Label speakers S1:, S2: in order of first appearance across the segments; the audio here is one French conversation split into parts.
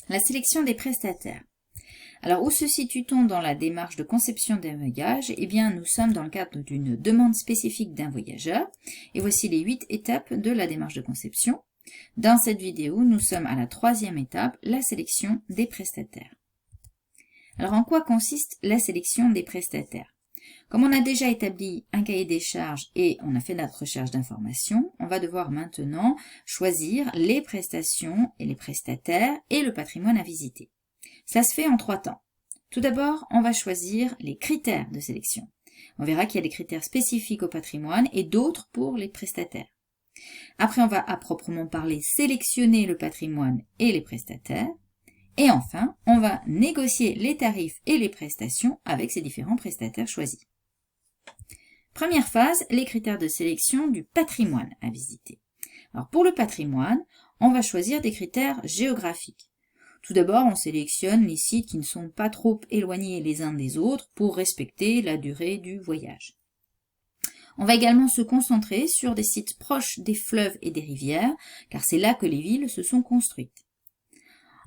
S1: La sélection des prestataires. Alors, où se situe-t-on dans la démarche de conception d'un voyage? Eh bien, nous sommes dans le cadre d'une demande spécifique d'un voyageur. Et voici les 8 étapes de la démarche de conception. Dans cette vidéo, nous sommes à la 3e étape, la sélection des prestataires. Alors, en quoi consiste la sélection des prestataires? Comme on a déjà établi un cahier des charges et on a fait notre recherche d'informations, on va devoir maintenant choisir les prestations et les prestataires et le patrimoine à visiter. Ça se fait en 3 temps. Tout d'abord, on va choisir les critères de sélection. On verra qu'il y a des critères spécifiques au patrimoine et d'autres pour les prestataires. Après, on va à proprement parler sélectionner le patrimoine et les prestataires. Et enfin, on va négocier les tarifs et les prestations avec ces différents prestataires choisis. Première phase, les critères de sélection du patrimoine à visiter. Alors pour le patrimoine, on va choisir des critères géographiques. Tout d'abord, on sélectionne les sites qui ne sont pas trop éloignés les uns des autres pour respecter la durée du voyage. On va également se concentrer sur des sites proches des fleuves et des rivières, car c'est là que les villes se sont construites.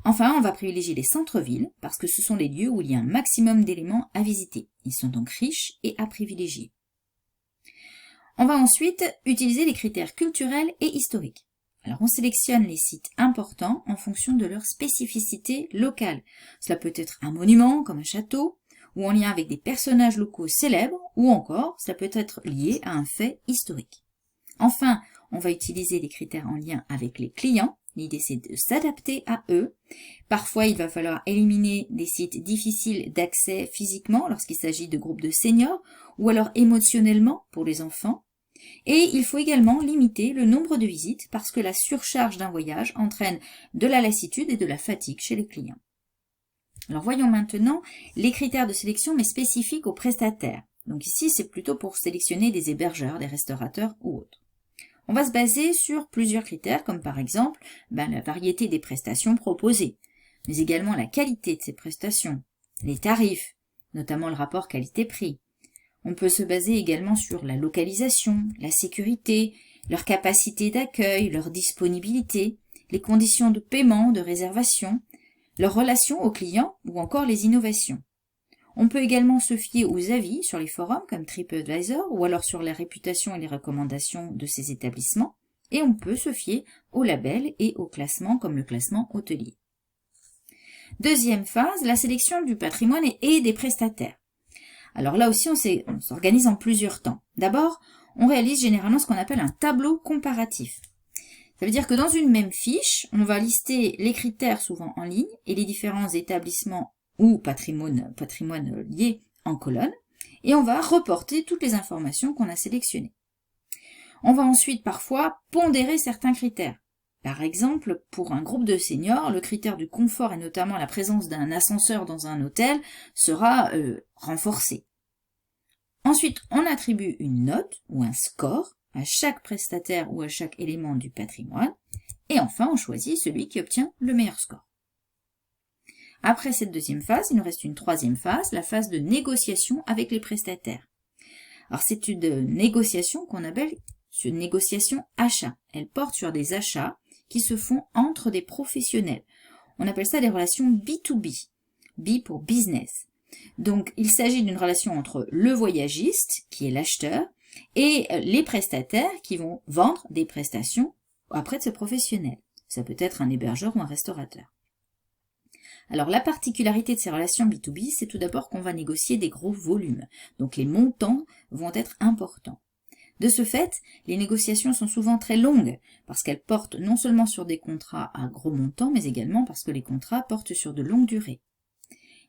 S1: Enfin, on va privilégier les centres-villes, parce que ce sont les lieux où il y a un maximum d'éléments à visiter. Ils sont donc riches et à privilégier. On va ensuite utiliser les critères culturels et historiques. Alors, on sélectionne les sites importants en fonction de leur spécificité locale. Cela peut être un monument, comme un château, ou en lien avec des personnages locaux célèbres, ou encore, cela peut être lié à un fait historique. Enfin, on va utiliser les critères en lien avec les clients. L'idée, c'est de s'adapter à eux. Parfois, il va falloir éliminer des sites difficiles d'accès physiquement lorsqu'il s'agit de groupes de seniors, ou alors émotionnellement pour les enfants. Et il faut également limiter le nombre de visites parce que la surcharge d'un voyage entraîne de la lassitude et de la fatigue chez les clients. Alors voyons maintenant les critères de sélection mais spécifiques aux prestataires. Donc ici, c'est plutôt pour sélectionner des hébergeurs, des restaurateurs ou autres. On va se baser sur plusieurs critères comme par exemple la variété des prestations proposées, mais également la qualité de ces prestations, les tarifs, notamment le rapport qualité-prix. On peut se baser également sur la localisation, la sécurité, leur capacité d'accueil, leur disponibilité, les conditions de paiement, de réservation, leur relation aux clients ou encore les innovations. On peut également se fier aux avis sur les forums comme TripAdvisor ou alors sur la réputation et les recommandations de ces établissements. Et on peut se fier aux labels et aux classements comme le classement hôtelier. Deuxième phase, la sélection du patrimoine et des prestataires. Alors là aussi, on s'organise en plusieurs temps. D'abord, on réalise généralement ce qu'on appelle un tableau comparatif. Ça veut dire que dans une même fiche, on va lister les critères souvent en ligne et les différents établissements ou patrimoine liés en colonne, et on va reporter toutes les informations qu'on a sélectionnées. On va ensuite parfois pondérer certains critères. Par exemple, pour un groupe de seniors, le critère du confort et notamment la présence d'un ascenseur dans un hôtel sera renforcé. Ensuite, on attribue une note ou un score à chaque prestataire ou à chaque élément du patrimoine. Et enfin, on choisit celui qui obtient le meilleur score. Après cette deuxième phase, il nous reste une troisième phase, la phase de négociation avec les prestataires. Alors, c'est une négociation qu'on appelle une négociation achat. Elle porte sur des achats qui se font entre des professionnels. On appelle ça des relations B2B. B pour business. Donc, il s'agit d'une relation entre le voyagiste, qui est l'acheteur, et les prestataires qui vont vendre des prestations auprès de ce professionnel. Ça peut être un hébergeur ou un restaurateur. Alors, la particularité de ces relations B2B, c'est tout d'abord qu'on va négocier des gros volumes. Donc, les montants vont être importants. De ce fait, les négociations sont souvent très longues, parce qu'elles portent non seulement sur des contrats à gros montants, mais également parce que les contrats portent sur de longues durées.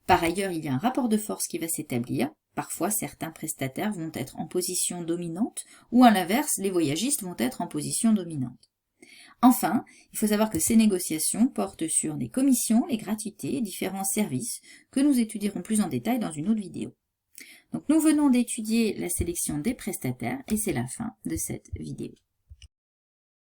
S1: Par ailleurs, il y a un rapport de force qui va s'établir. Parfois, certains prestataires vont être en position dominante, ou à l'inverse, les voyagistes vont être en position dominante. Enfin, il faut savoir que ces négociations portent sur des commissions, les gratuités et différents services que nous étudierons plus en détail dans une autre vidéo. Donc nous venons d'étudier la sélection des prestataires et c'est la fin de cette vidéo.